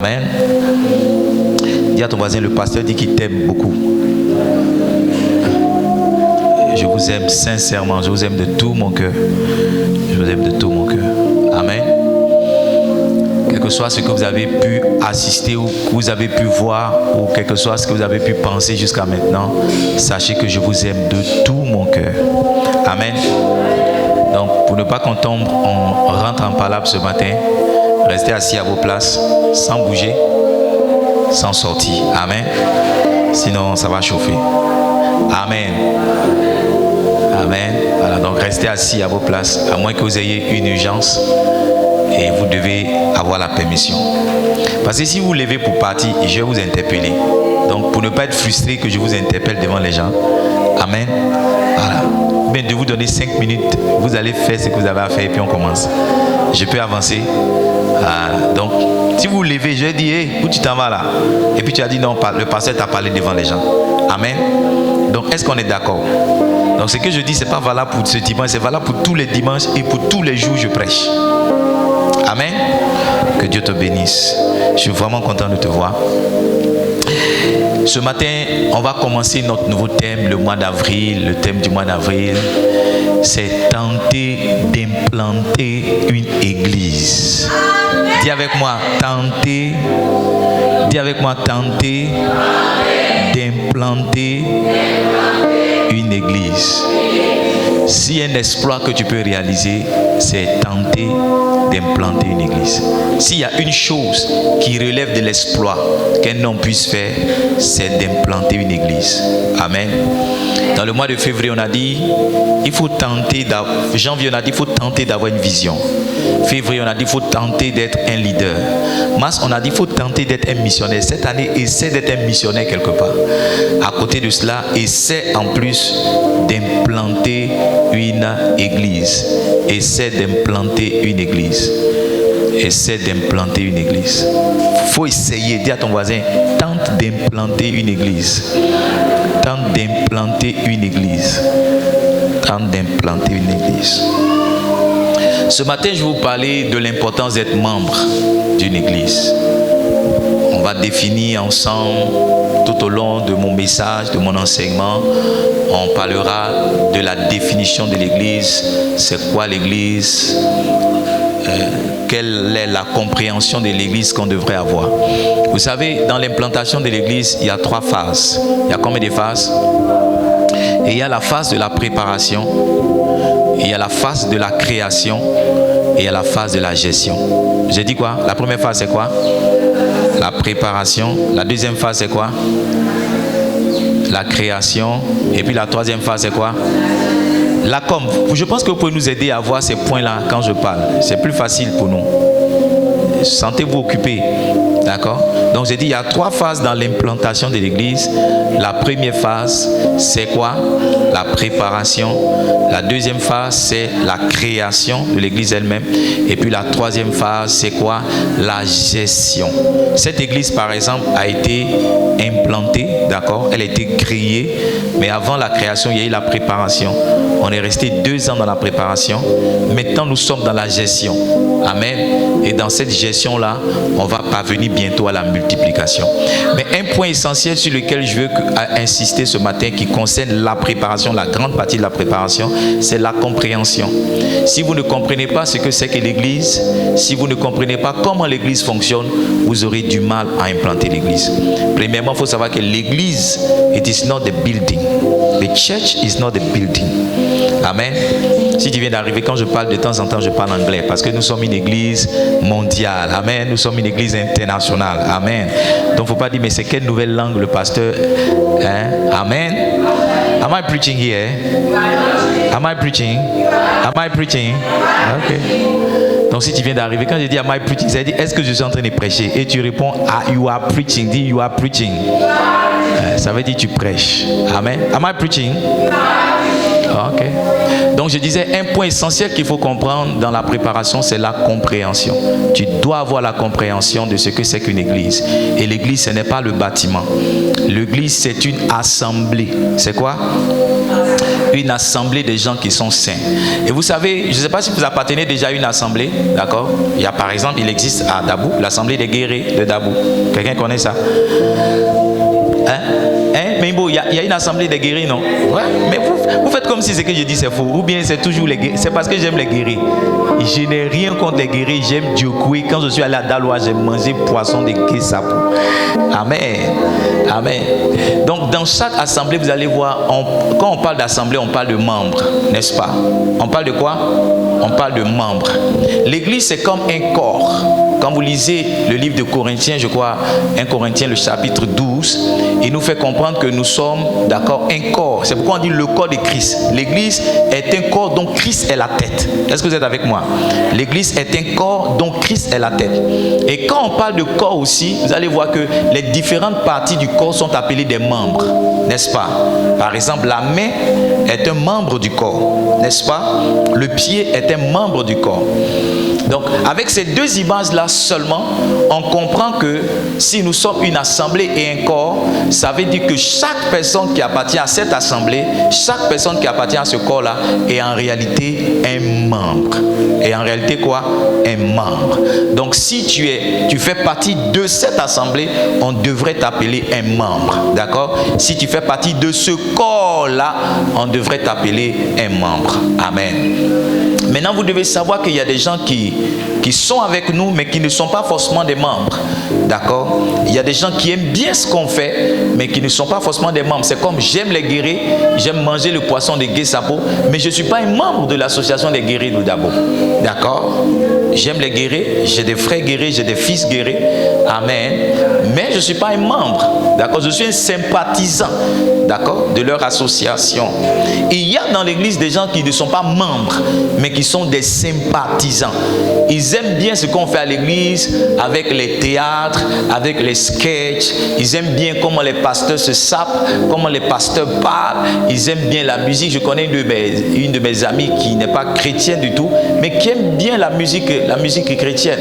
Amen. Dis à ton voisin, le pasteur dit qu'il t'aime beaucoup. Je vous aime sincèrement, je vous aime de tout mon cœur. Je vous aime de tout mon cœur. Amen. Quel que soit ce que vous avez pu assister ou que vous avez pu voir ou quel que soit ce que vous avez pu penser jusqu'à maintenant, sachez que je vous aime de tout mon cœur. Amen. Donc, pour ne pas qu'on tombe, on rentre en palabre ce matin. Restez assis à vos places, sans bouger, sans sortir. Amen. Sinon, ça va chauffer. Amen. Amen. Voilà, donc restez assis à vos places, à moins que vous ayez une urgence et vous devez avoir la permission. Parce que si vous vous levez pour partir, je vais vous interpeller. Donc, pour ne pas être frustré que je vous interpelle devant les gens. Amen. Voilà. Bien, de vous donner 5 minutes, vous allez faire ce que vous avez à faire et puis on commence. Je peux avancer. Donc, si vous vous levez, je vais dire, hey, où tu t'en vas là? Et puis tu as dit non, le pasteur t'a parlé devant les gens. Amen. Donc, est-ce qu'on est d'accord? Donc, ce que je dis, ce n'est pas valable pour ce dimanche, c'est valable pour tous les dimanches et pour tous les jours où je prêche. Amen. Que Dieu te bénisse. Je suis vraiment content de te voir. Ce matin, on va commencer notre nouveau thème, le mois d'avril. Le thème du mois d'avril, c'est tenter d'implanter une église. Dis avec moi, tenter. Dis avec moi, tenter d'implanter une église. S'il y a un exploit que tu peux réaliser, c'est tenter d'implanter une église. S'il y a une chose qui relève de l'exploit qu'un homme puisse faire, c'est d'implanter une église. Amen. Dans le mois de février, on a dit, il faut tenter janvier, on a dit, il faut tenter d'avoir une vision. Février, on a dit, il faut tenter d'être un leader. Mars, on a dit, il faut tenter d'être un missionnaire. Cette année, essaie d'être un missionnaire quelque part. À côté de cela, essaie en plus d'implanter une église. Essaie d'implanter une église. Essaie d'implanter une église. Faut essayer. Dis à ton voisin, tente d'implanter une église. Tente d'implanter une église. Tente d'implanter une église. Ce matin, je vais vous parler de l'importance d'être membre d'une église. On va définir ensemble, tout au long de mon message, de mon enseignement, on parlera de la définition de l'église. C'est quoi l'église? Quelle est la compréhension de l'église qu'on devrait avoir? Vous savez, dans l'implantation de l'église, il y a 3 phases. Il y a combien de phases? Et il y a la phase de la préparation, il y a la phase de la création et il y a la phase de la gestion. J'ai dit quoi? La première phase, c'est quoi? La préparation. La deuxième phase, c'est quoi? La création. Et puis la troisième phase, c'est quoi? La com. Je pense que vous pouvez nous aider à voir ces points-là quand je parle. C'est plus facile pour nous. Sentez-vous occupés. D'accord? Donc j'ai dit, il y a 3 phases dans l'implantation de l'église. La première phase, c'est quoi? La préparation. La deuxième phase, c'est la création de l'église elle-même. Et puis la troisième phase, c'est quoi? La gestion. Cette église, par exemple, a été implantée, d'accord? Elle a été créée, mais avant la création, il y a eu la préparation. On est resté 2 ans dans la préparation. Maintenant, nous sommes dans la gestion. Amen. Et dans cette gestion-là, on va parvenir bientôt à la multiplication. Mais un point essentiel sur lequel je veux insister ce matin, qui concerne la préparation, la grande partie de la préparation, c'est la compréhension. Si vous ne comprenez pas ce que c'est que l'église, si vous ne comprenez pas comment l'église fonctionne, vous aurez du mal à implanter l'église. Premièrement, il faut savoir que l'église, it is not the building. The church is not the building. Amen. Si tu viens d'arriver, quand je parle de temps en temps, je parle anglais parce que nous sommes une église mondiale. Amen. Nous sommes une église internationale. Amen. Donc, il ne faut pas dire, mais c'est quelle nouvelle langue le pasteur? Hein? Amen. Am I preaching here? Am I preaching? Am I preaching? Okay. Donc, si tu viens d'arriver, quand je dis am I preaching, ça dit, est-ce que je suis en train de prêcher? Et tu réponds, you are preaching. Dis, you are preaching. Ça veut dire tu prêches. Amen. Am I preaching? Ok. Donc je disais, un point essentiel qu'il faut comprendre dans la préparation, c'est la compréhension. Tu dois avoir la compréhension de ce que c'est qu'une église. Et l'église, ce n'est pas le bâtiment. L'église, c'est une assemblée. C'est quoi? une assemblée de gens qui sont saints. Et vous savez, je ne sais pas si vous appartenez déjà à une assemblée, d'accord? Il y a par exemple, il existe à Dabou, l'assemblée des guerriers de Dabou. Quelqu'un connaît ça? Mais bon, il y a une assemblée des guerriers, non? Ouais. Mais vous faites comme si ce que je dis c'est faux. Ou bien c'est toujours les guerriers. C'est parce que j'aime les guerriers. Je n'ai rien contre les guerriers. J'aime Diokoué. Quand je suis allé à Daloa, j'ai mangé poisson de Guessapo. Amen. Amen. Donc dans chaque assemblée, vous allez voir, quand on parle d'assemblée, on parle de membres, n'est-ce pas? On parle de quoi? On parle de membres. L'église, c'est comme un corps. Quand vous lisez le livre de Corinthiens, je crois, 1 Corinthiens, le chapitre 12, il nous fait comprendre que nous sommes, d'accord, un corps. C'est pourquoi on dit le corps de Christ. L'église est un corps dont Christ est la tête. Est-ce que vous êtes avec moi? L'église est un corps dont Christ est la tête. Et quand on parle de corps aussi, vous allez voir que les différentes parties du corps sont appelées des membres, n'est-ce pas? Par exemple, la main est un membre du corps, n'est-ce pas? Le pied est un membre du corps. Donc, avec ces deux images-là seulement, on comprend que si nous sommes une assemblée et un corps, ça veut dire que chaque personne qui appartient à cette assemblée, chaque personne qui appartient à ce corps-là est en réalité un membre. Et en réalité quoi? Un membre. Donc, si tu fais partie de cette assemblée, on devrait t'appeler un membre. D'accord? Si tu fais partie de ce corps-là, on devrait t'appeler un membre. Amen. Maintenant, vous devez savoir qu'il y a des gens qui sont avec nous, mais qui ne sont pas forcément des membres. D'accord? Il y a des gens qui aiment bien ce qu'on fait, mais qui ne sont pas forcément des membres. C'est comme j'aime les guerriers, j'aime manger le poisson de Guessapo, mais je ne suis pas un membre de l'association des guerriers de Dabo. D'accord? J'aime les guerriers, j'ai des frères guerriers, j'ai des fils guerriers. Amen. Mais je ne suis pas un membre. D'accord? Je suis un sympathisant. D'accord? De leur association. Et il y a dans l'église des gens qui ne sont pas membres, mais qui sont des sympathisants. Ils aiment bien ce qu'on fait à l'église avec les théâtres, avec les sketchs. Ils aiment bien comment les pasteurs se sapent, comment les pasteurs parlent. Ils aiment bien la musique. Je connais une de mes amies qui n'est pas chrétienne du tout, mais qui aime bien la musique chrétienne.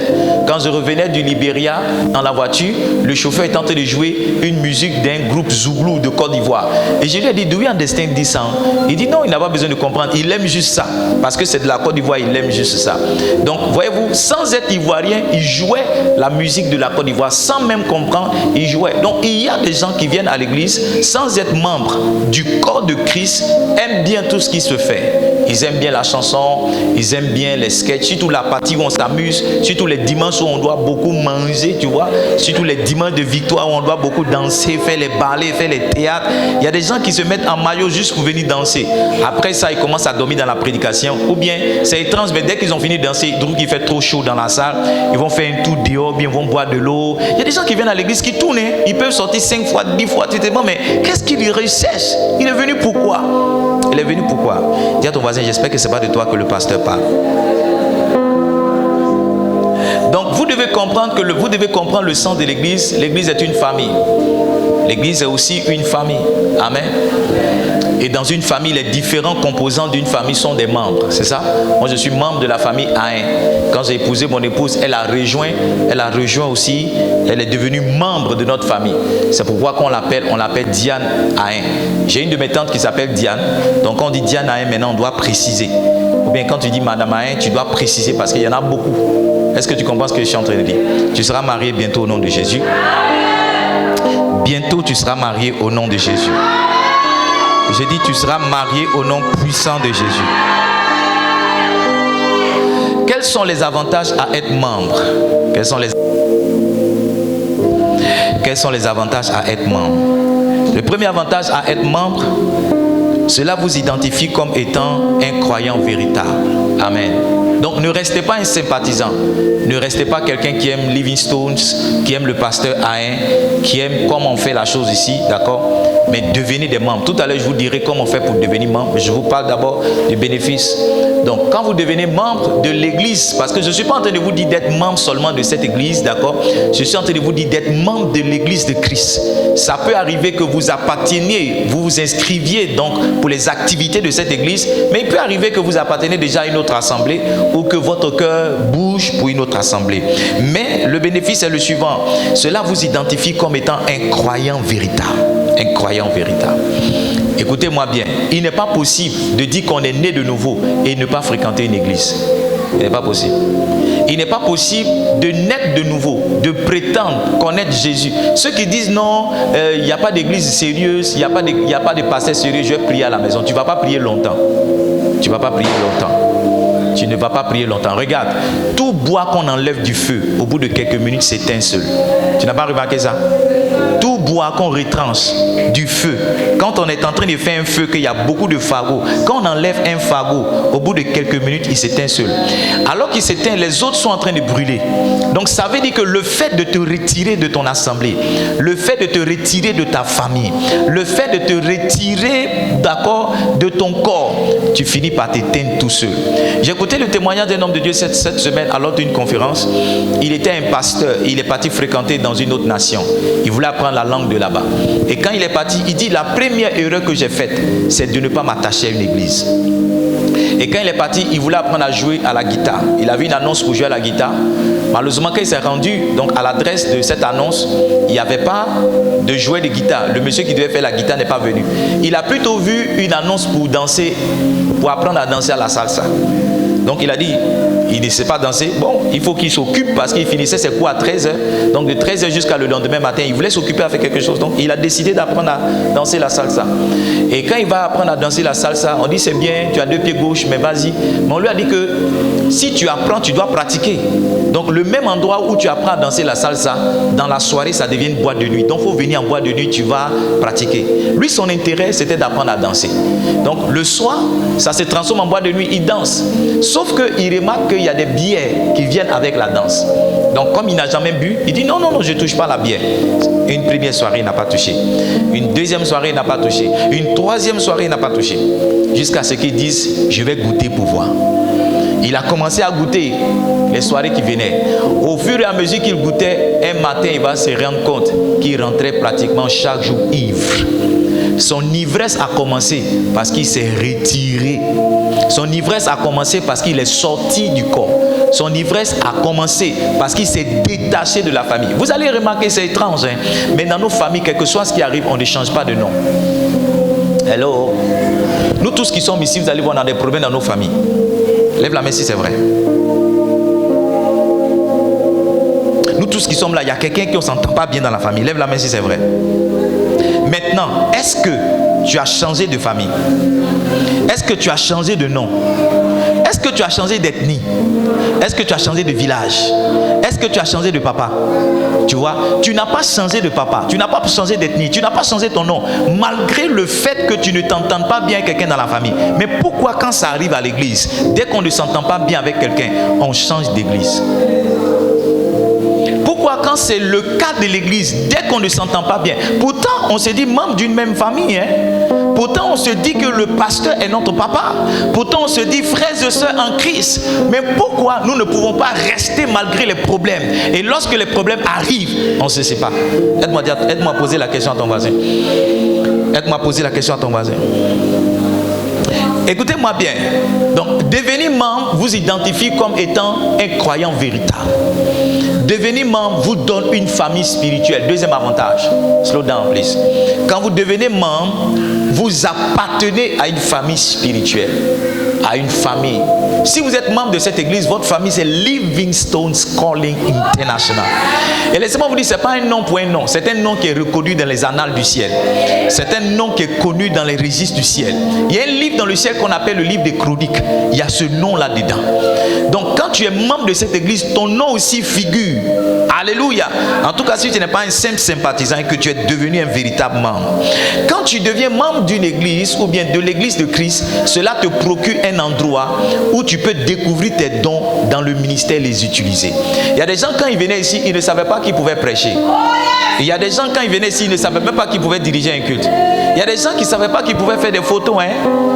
Quand je revenais du Libéria dans la voiture, le chauffeur est en train de jouer une musique d'un groupe Zouglou de Côte d'Ivoire. Et je lui ai dit, do you understand this song? Il dit non, il n'a pas besoin de comprendre. Il aime juste ça. Parce que c'est de la Côte d'Ivoire, il aime juste ça. Donc, voyez-vous, sans être ivoirien, il jouait la musique de la Côte d'Ivoire. Sans même comprendre, il jouait. Donc, il y a des gens qui viennent à l'église sans être membres du corps de Christ, aiment bien tout ce qui se fait. Ils aiment bien la chanson, ils aiment bien les sketchs, surtout la partie où on s'amuse, surtout les dimanches où on doit beaucoup manger, tu vois, surtout les dimanches de victoire où on doit beaucoup danser, faire les ballets, faire les théâtres. Il y a des gens qui se mettent en maillot juste pour venir danser. Après ça, ils commencent à dormir dans la prédication. Ou bien, c'est étrange, mais dès qu'ils ont fini de danser, ils trouvent qu'il fait trop chaud dans la salle. Ils vont faire un tour dehors, bien, ils vont boire de l'eau. Il y a des gens qui viennent à l'église qui tournent. Ils peuvent sortir 5 fois, 10 fois. Tu te demandes, mais qu'est-ce qu'il recherche? Il est venu pourquoi? Il est venu pourquoi? Dis à ton voisin, j'espère que ce n'est pas de toi que le pasteur parle. Donc, vous devez comprendre le sens de l'église. L'église est une famille. L'église est aussi une famille. Amen. Et dans une famille, les différents composants d'une famille sont des membres. C'est ça? Moi, je suis membre de la famille A1. Quand j'ai épousé mon épouse, elle a rejoint aussi, elle est devenue membre de notre famille. C'est pourquoi on l'appelle Diane A1. J'ai une de mes tantes qui s'appelle Diane. Donc, quand on dit Diane A1, maintenant, on doit préciser. Ou bien, quand tu dis Madame A1, tu dois préciser parce qu'il y en a beaucoup. Est-ce que tu comprends ce que je suis en train de dire? Tu seras marié bientôt au nom de Jésus. Bientôt, tu seras marié au nom de Jésus. Je dis, tu seras marié au nom puissant de Jésus. Quels sont les avantages à être membre? Quels sont les avantages à être membre? Le premier avantage à être membre, cela vous identifie comme étant un croyant véritable. Amen. Donc ne restez pas un sympathisant. Ne restez pas quelqu'un qui aime Livingstones, qui aime le pasteur A1, qui aime comment on fait la chose ici, d'accord? Mais devenez des membres. Tout à l'heure, je vous dirai comment on fait pour devenir membre. Je vous parle d'abord du bénéfice. Donc, quand vous devenez membre de l'église, parce que je ne suis pas en train de vous dire d'être membre seulement de cette église, d'accord? Je suis en train de vous dire d'être membre de l'église de Christ. Ça peut arriver que vous apparteniez, vous vous inscriviez donc pour les activités de cette église, mais il peut arriver que vous appartenez déjà à une autre assemblée ou que votre cœur bouge pour une autre assemblée. Mais le bénéfice est le suivant. Cela vous identifie comme étant un croyant véritable. Un croyant véritable. Écoutez-moi bien, il n'est pas possible de dire qu'on est né de nouveau et ne pas fréquenter une église. Il n'est pas possible. Il n'est pas possible de naître de nouveau, de prétendre connaître Jésus. Ceux qui disent non, il n'y a pas d'église sérieuse, il n'y a pas de pasteur sérieux, je vais prier à la maison. Tu ne vas pas prier longtemps. Tu ne vas pas prier longtemps. Tu ne vas pas prier longtemps. Regarde, tout bois qu'on enlève du feu, au bout de quelques minutes, s'éteint seul. Tu n'as pas remarqué ça? Tout bois qu'on retranche du feu, quand on est en train de faire un feu, qu'il y a beaucoup de fagots, quand on enlève un fagot, au bout de quelques minutes, il s'éteint seul. Alors qu'il s'éteint, les autres sont en train de brûler. Donc ça veut dire que le fait de te retirer de ton assemblée, le fait de te retirer de ta famille, le fait de te retirer, d'accord, de ton corps, tu finis par t'éteindre tout seul. J'ai écouté le témoignage d'un homme de Dieu cette semaine à l'ordre d'une conférence. Il était un pasteur, il est parti fréquenter dans une autre nation. Il voulait apprendre la langue de là-bas. Et quand il est parti, il dit, la première erreur que j'ai faite, c'est de ne pas m'attacher à une église. Et quand il est parti, il voulait apprendre à jouer à la guitare. Il a vu une annonce pour jouer à la guitare. Malheureusement, quand il s'est rendu donc, à l'adresse de cette annonce, il n'y avait pas de joueur de guitare. Le monsieur qui devait faire la guitare n'est pas venu. Il a plutôt vu une annonce pour danser, pour apprendre à danser à la salsa. Donc il a dit, il ne sait pas danser. Bon, il faut qu'il s'occupe parce qu'il finissait ses cours à 13h. Donc de 13h jusqu'à le lendemain matin, il voulait s'occuper à faire quelque chose. Donc il a décidé d'apprendre à danser la salsa. Et quand il va apprendre à danser la salsa, on dit c'est bien, tu as 2 pieds gauche, mais vas-y. Mais on lui a dit que si tu apprends, tu dois pratiquer. Donc le même endroit où tu apprends à danser la salsa, dans la soirée, ça devient une boîte de nuit. Donc il faut venir en boîte de nuit, tu vas pratiquer. Lui, son intérêt, c'était d'apprendre à danser. Donc le soir, ça se transforme en boîte de nuit, il danse. Sauf qu'il remarque qu'il y a des bières qui viennent avec la danse. Donc comme il n'a jamais bu, il dit non, je ne touche pas la bière. Une première soirée, il n'a pas touché. Une deuxième soirée, il n'a pas touché. Une troisième soirée, il n'a pas touché. Jusqu'à ce qu'il dise, je vais goûter pour voir. Il a commencé à goûter les soirées qui venaient. Au fur et à mesure qu'il goûtait, un matin, il va se rendre compte qu'il rentrait pratiquement chaque jour ivre. Son ivresse a commencé parce qu'il s'est retiré. Son ivresse a commencé parce qu'il est sorti du corps. Son ivresse a commencé parce qu'il s'est détaché de la famille. Vous allez remarquer, c'est étrange, hein? Mais dans nos familles, quel que soit ce qui arrive, on ne change pas de nom. Hello? Nous tous qui sommes ici, vous allez voir, on a des problèmes dans nos familles. Lève la main si c'est vrai. Nous tous qui sommes là, il y a quelqu'un qui ne s'entend pas bien dans la famille. Lève la main si c'est vrai. Maintenant, est-ce que tu as changé de famille? Est-ce que tu as changé de nom? Est-ce que tu as changé d'ethnie? Est-ce que tu as changé de village? Est-ce que tu as changé de papa? Tu vois, tu n'as pas changé de papa, tu n'as pas changé d'ethnie, tu n'as pas changé ton nom, malgré le fait que tu ne t'entendes pas bien avec quelqu'un dans la famille. Mais pourquoi quand ça arrive à l'église, dès qu'on ne s'entend pas bien avec quelqu'un, on change d'église? Pourquoi quand c'est le cas de l'église, dès qu'on ne s'entend pas bien, pourtant on se dit membre d'une même famille, hein? Pourtant on se dit que le pasteur est notre papa, pourtant on se dit frères et sœurs en Christ, mais pourquoi nous ne pouvons pas rester malgré les problèmes? Et lorsque les problèmes arrivent, on se sépare. Aide-moi à poser la question à ton voisin. Aide-moi à poser la question à ton voisin. Écoutez-moi bien. Donc, devenir membre vous identifie comme étant un croyant véritable. Devenir membre vous donne une famille spirituelle. Deuxième avantage. Slow down, please. Quand vous devenez membre, vous appartenez à une famille spirituelle. À une famille. Si vous êtes membre de cette église, votre famille c'est Livingstone's Calling International. Et laissez-moi vous dire, ce n'est pas un nom pour un nom. C'est un nom qui est reconnu dans les annales du ciel. C'est un nom qui est connu dans les registres du ciel. Il y a un livre dans le ciel qu'on appelle le livre des Chroniques. Il y a ce nom-là dedans. Donc quand tu es membre de cette église, ton nom aussi figure. Alléluia. En tout cas, si tu n'es pas un simple sympathisant et que tu es devenu un véritable membre. Quand tu deviens membre d'une église ou bien de l'église de Christ, cela te procure un endroit où tu peux découvrir tes dons dans le ministère et les utiliser. Il y a des gens quand ils venaient ici, ils ne savaient pas qu'ils pouvaient prêcher. Il y a des gens quand ils venaient ici, ils ne savaient même pas qu'ils pouvaient diriger un culte. Il y a des gens qui ne savaient pas qu'ils pouvaient faire des photos. Hein?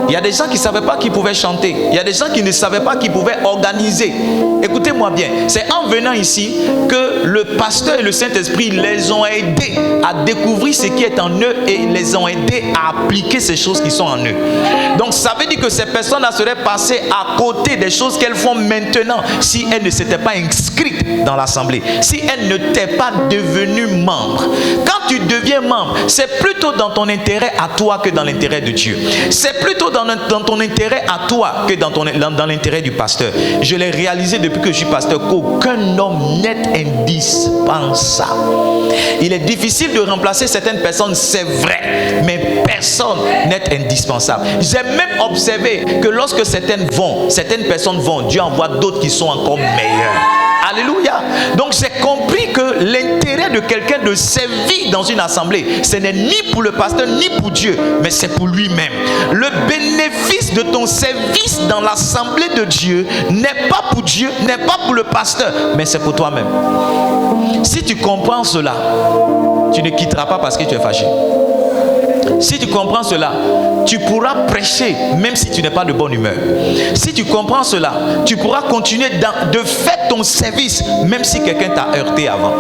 Il y a des gens qui ne savaient pas qu'ils pouvaient chanter. Il y a des gens qui ne savaient pas qu'ils pouvaient organiser. Écoutez-moi bien, c'est en venant ici que le pasteur et le Saint-Esprit les ont aidés à découvrir ce qui est en eux et les ont aidés à appliquer ces choses qui sont en eux. Donc ça veut dire que ces personnes-là seraient passées à côté des choses qu'elles font maintenant si elles ne s'étaient pas inscrites dans l'assemblée, si elles n'étaient pas devenues membres. Quand tu deviens membre, c'est plutôt dans ton intérêt à toi que dans l'intérêt de Dieu. C'est plutôt dans ton intérêt à toi que dans l'intérêt du pasteur. Je l'ai réalisé depuis que je suis pasteur qu'aucun homme n'est indispensable. Il est difficile de remplacer certaines personnes, c'est vrai, mais personne n'est indispensable. J'ai même observé que lorsque certaines personnes vont, Dieu envoie d'autres qui sont encore meilleurs. Alléluia. Donc j'ai compris que l'intérêt de quelqu'un de servir dans une assemblée, ce n'est ni pour le pasteur ni pour Dieu, mais c'est pour lui-même. Le bénéfice de ton service dans l'assemblée de Dieu n'est pas pour Dieu, n'est pas pour le pasteur, mais c'est pour toi-même. Si tu comprends cela, tu ne quitteras pas parce que tu es fâché. Si tu comprends cela, tu pourras prêcher même si tu n'es pas de bonne humeur. Si tu comprends cela, tu pourras continuer de faire ton service même si quelqu'un t'a heurté avant.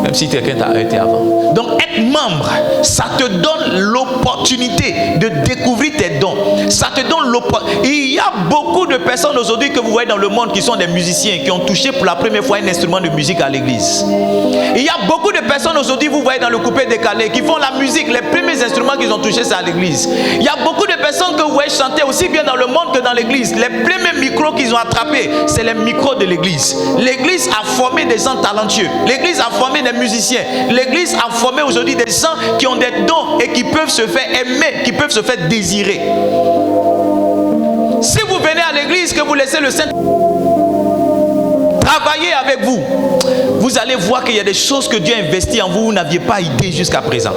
Même si quelqu'un t'a heurté avant. Donc être membre, ça te donne l'opportunité de découvrir tes dons. Ça te donne l'opportunité. Il y a beaucoup de personnes aujourd'hui que vous voyez dans le monde qui sont des musiciens, qui ont touché pour la première fois un instrument de musique à l'église. Il y a beaucoup de personnes aujourd'hui, vous voyez dans le coupé décalé, qui font la musique, les premiers instruments qu'ils ont touchés c'est à l'église. Il y a beaucoup de personnes que vous voyez chanter aussi bien dans le monde que dans l'église. Les premiers micros qu'ils ont attrapés, c'est les micros de l'église. L'église a formé des gens talentueux. L'église a formé des musiciens. L'église a formé aujourd'hui des gens qui ont des dons et qui peuvent se faire aimer, qui peuvent se faire désirer. Si vous venez à l'église, que vous laissez le Saint travailler avec vous, vous allez voir qu'il y a des choses que Dieu a investies en vous, vous n'aviez pas idée jusqu'à présent.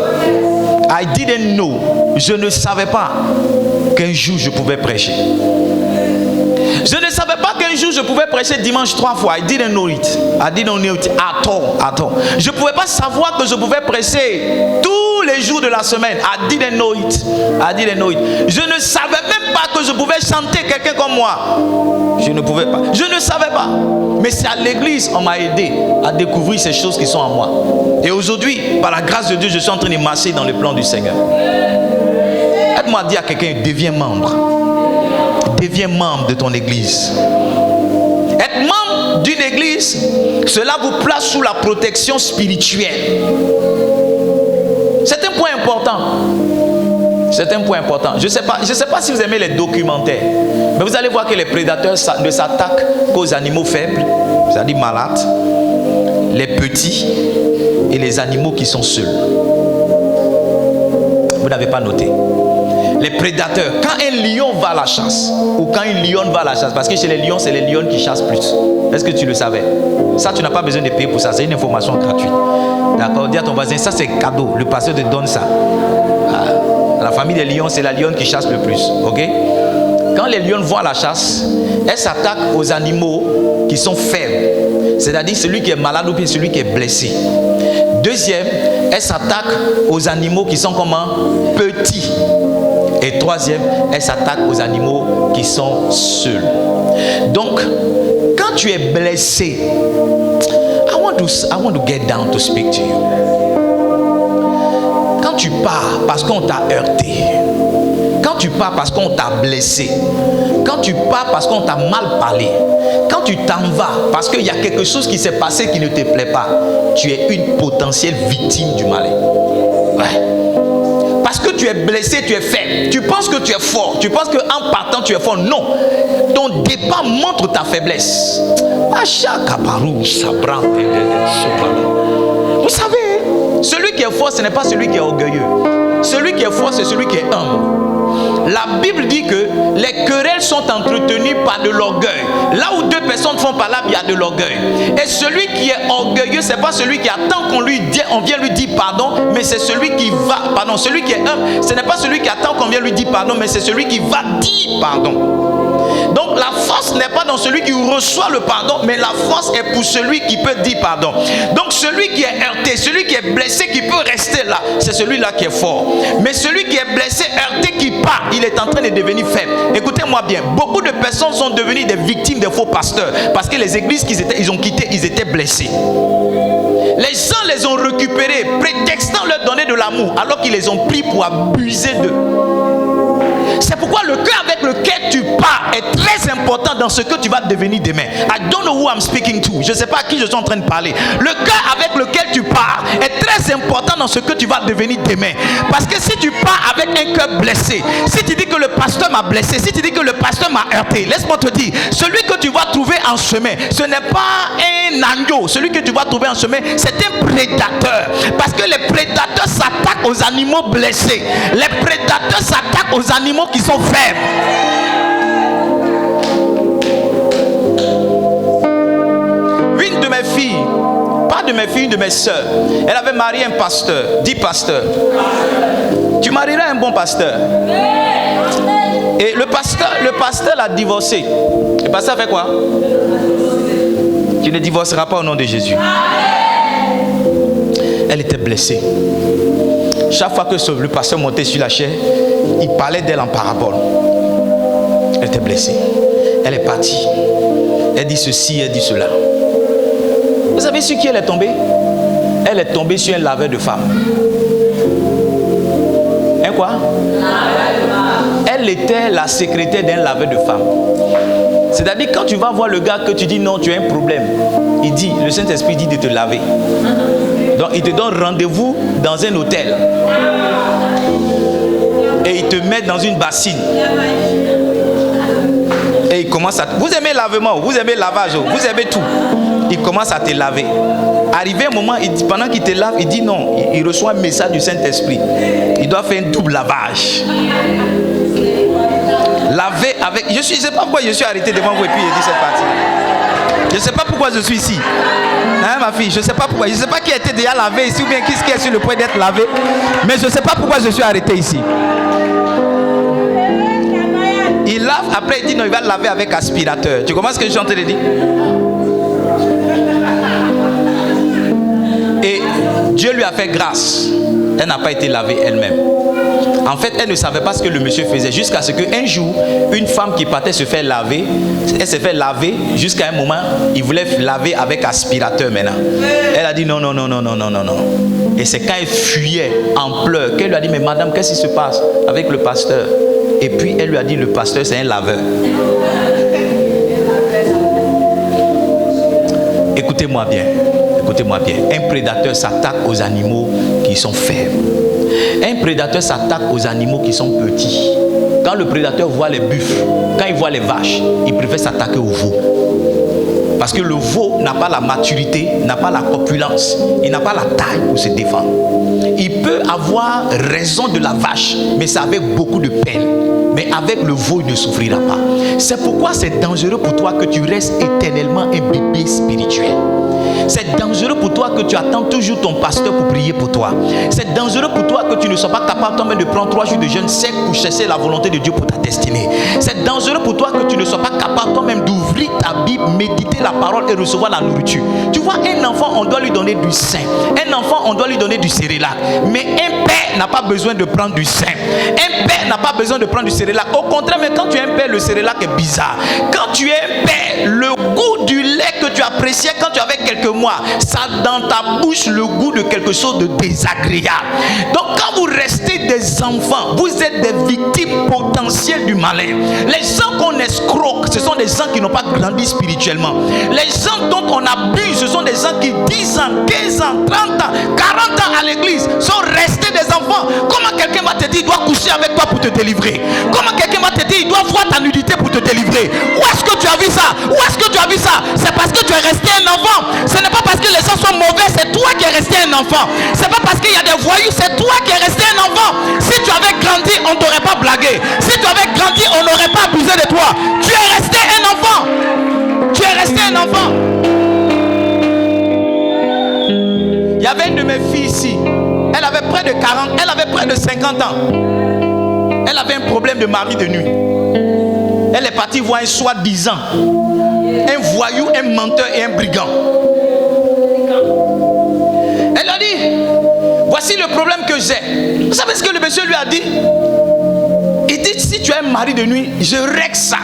I didn't know. Je ne savais pas qu'un jour je pouvais prêcher. Je ne savais pas qu'un jour je pouvais prêcher dimanche 3 fois. I didn't know it. I didn't know it at all. Je ne pouvais pas savoir que je pouvais prêcher tous les jours de la semaine. I didn't know it. Je ne savais même pas que je pouvais chanter quelqu'un comme moi. Je ne pouvais pas. Je ne savais pas. Mais c'est à l'église on m'a aidé à découvrir ces choses qui sont en moi. Et aujourd'hui, par la grâce de Dieu, je suis en train de marcher dans le plan du Seigneur. Aide-moi à dire à quelqu'un, deviens membre. Deviens membre de ton église. Être membre d'une église, cela vous place sous la protection spirituelle. C'est un point important. C'est un point important. Je ne sais pas si vous aimez les documentaires, mais vous allez voir que les prédateurs ne s'attaquent qu'aux animaux faibles, c'est-à-dire malades, les petits et les animaux qui sont seuls. Vous n'avez pas noté. Les prédateurs, quand un lion va à la chasse, ou quand une lionne va à la chasse, parce que chez les lions, c'est les lionnes qui chassent plus. Est-ce que tu le savais? Ça, tu n'as pas besoin de payer pour ça, c'est une information gratuite. D'accord? Dis à ton voisin, ça c'est cadeau, le pasteur te donne ça. La famille des lions, c'est la lionne qui chasse le plus. Ok? Quand les lionnes vont à la chasse, elles s'attaquent aux animaux qui sont faibles, c'est-à-dire celui qui est malade ou bien celui qui est blessé. Deuxième, elles s'attaquent aux animaux qui sont comment? Petits. Et troisième, elle s'attaque aux animaux qui sont seuls. Donc, quand tu es blessé, I want to get down to speak to you. Quand tu pars parce qu'on t'a heurté, quand tu pars parce qu'on t'a blessé, quand tu pars parce qu'on t'a mal parlé, quand tu t'en vas parce qu'il y a quelque chose qui s'est passé qui ne te plaît pas, tu es une potentielle victime du malin. Ouais. Parce que tu es blessé, tu es faible. Tu penses que tu es fort. Tu penses qu'en partant, tu es fort. Non. Ton départ montre ta faiblesse. Vous savez, celui qui est fort, ce n'est pas celui qui est orgueilleux. Celui qui est fort, c'est celui qui est humble. La Bible dit que les querelles sont entretenues par de l'orgueil. Là où deux personnes font parlable, il y a de l'orgueil. Et celui qui est orgueilleux, c'est pas celui qui attend qu'on vient lui dire pardon, mais c'est celui qui va, pardon, celui qui est humble, ce n'est pas celui qui attend qu'on vienne lui dire pardon, mais c'est celui qui va dire pardon. Donc la force n'est pas dans celui qui reçoit le pardon, mais la force est pour celui qui peut dire pardon. Donc celui qui est heurté, celui qui est blessé, qui peut rester là, c'est celui-là qui est fort. Mais celui qui est blessé, heurté, qui part, il est en train de devenir faible. Écoutez-moi bien, beaucoup de personnes sont devenues des victimes des faux pasteurs parce que les églises qu'ils ont quittées, ils étaient blessés. Les gens les ont récupérés, prétextant leur donner de l'amour, alors qu'ils les ont pris pour abuser d'eux. C'est pourquoi le cœur avec lequel tu pars est très important dans ce que tu vas devenir demain. I don't know who I'm speaking to. Je ne sais pas à qui je suis en train de parler. Le cœur avec lequel tu pars est très important dans ce que tu vas devenir demain. Parce que si tu pars avec un cœur blessé, si tu dis que le pasteur m'a blessé, si tu dis que le pasteur m'a heurté, laisse-moi te dire, celui que tu vas trouver en chemin, ce n'est pas un agneau. Celui que tu vas trouver en chemin, c'est un prédateur. Parce que les prédateurs s'attaquent aux animaux blessés. Les prédateurs s'attaquent aux animaux qui sont faibles. Une de mes filles, pas de mes filles, une de mes soeurs, elle avait marié un pasteur. Dis pasteur. Tu marieras un bon pasteur. Et le pasteur l'a divorcé. Le pasteur fait quoi? Tu ne divorceras pas au nom de Jésus. Elle était blessée. Chaque fois que le pasteur montait sur la chaise, il parlait d'elle en parabole. Elle était blessée. Elle est partie. Elle dit ceci, elle dit cela. Vous savez sur qui elle est tombée? Elle est tombée sur un laveur de femmes. Un quoi? Elle était la secrétaire d'un laveur de femmes. C'est-à-dire quand tu vas voir le gars que tu dis non, tu as un problème, il dit, le Saint-Esprit dit de te laver. Donc il te donne rendez-vous dans un hôtel. Et il te met dans une bassine. Et il commence à... Vous aimez lavement, vous aimez lavage, vous aimez tout. Il commence à te laver. Arrivé un moment, pendant qu'il te lave, il dit non, il reçoit un message du Saint-Esprit. Il doit faire un double lavage. Laver avec... Je ne sais pas pourquoi je suis arrêté devant vous et puis j'ai dit cette partie. Je ne sais pas pourquoi je suis ici. Hein, ma fille, je ne sais pas pourquoi. Je ne sais pas qui a été déjà lavé ici ou bien qui est sur le point d'être lavé. Mais je ne sais pas pourquoi je suis arrêté ici. Il lave, après il dit non, il va laver avec aspirateur. Tu comprends ce que je suis en train de dire? Et Dieu lui a fait grâce. Elle n'a pas été lavée elle-même. En fait, elle ne savait pas ce que le monsieur faisait jusqu'à ce qu'un jour, une femme qui partait se faire laver, elle s'est fait laver jusqu'à un moment, il voulait laver avec aspirateur maintenant. Elle a dit non, non, non, non, non, non, non, non. Et c'est quand elle fuyait en pleurs qu'elle lui a dit mais madame, qu'est-ce qui se passe avec le pasteur? Et puis elle lui a dit le pasteur c'est un laveur. Écoutez-moi bien, écoutez-moi bien. Un prédateur s'attaque aux animaux qui sont faibles. Un prédateur s'attaque aux animaux qui sont petits. Quand le prédateur voit les buffles, quand il voit les vaches, il préfère s'attaquer au veau. Parce que le veau n'a pas la maturité, n'a pas la corpulence, il n'a pas la taille pour se défendre. Il peut avoir raison de la vache, mais c'est avec beaucoup de peine. Mais avec le veau, il ne souffrira pas. C'est pourquoi c'est dangereux pour toi que tu restes éternellement un bébé spirituel. C'est dangereux pour toi que tu attends toujours ton pasteur pour prier pour toi. C'est dangereux pour toi que tu ne sois pas capable toi-même de prendre 3 jours de jeûne sec pour chercher la volonté de Dieu pour ta destinée. C'est dangereux pour toi que tu ne sois pas capable toi-même d'ouvrir ta Bible, méditer la parole et recevoir la nourriture. Tu vois, un enfant, on doit lui donner du sein. Un enfant, on doit lui donner du cérélac. Mais un père n'a pas besoin de prendre du sein. Un père n'a pas besoin de prendre du cérélac. Au contraire, mais quand tu es un père, le cérélac est bizarre. Quand tu es un père, le goût du lait que tu appréciais quand tu avais quelques mois, ça a dans ta bouche le goût de quelque chose de désagréable. Donc quand vous restez des enfants, vous êtes des victimes potentielles du malin. Les gens qu'on escroque, ce sont des gens qui n'ont pas grandi spirituellement. Les gens dont on abuse, ce sont des gens qui 10 ans, 15 ans, 30 ans, 40 ans à l'église sont restés des enfants. Comment quelqu'un va te dire il doit coucher avec toi pour te délivrer? Comment quelqu'un va te dire il doit voir ta nudité pour te délivrer? Où est-ce que tu as vu ça? Où est-ce que tu as vu ça? C'est parce que tu es resté un enfant. Ce n'est pas parce que les gens sont mauvais, c'est toi qui es resté un enfant. C'est pas parce qu'il y a des voyous, c'est toi qui es resté un enfant. Si tu avais grandi, on ne t'aurait pas blagué. Si tu avais grandi, on n'aurait pas abusé de toi. Tu es resté un enfant. Tu es resté un enfant. Il y avait une de mes filles ici. Elle avait près de 40, elle avait près de 50 ans. Elle avait un problème de mari de nuit. Elle est partie voir un soi-disant, un voyou, un menteur et un brigand. Elle a dit, voici le problème que j'ai. Vous savez ce que le monsieur lui a dit? Il dit, si tu as un mari de nuit, je règle ça.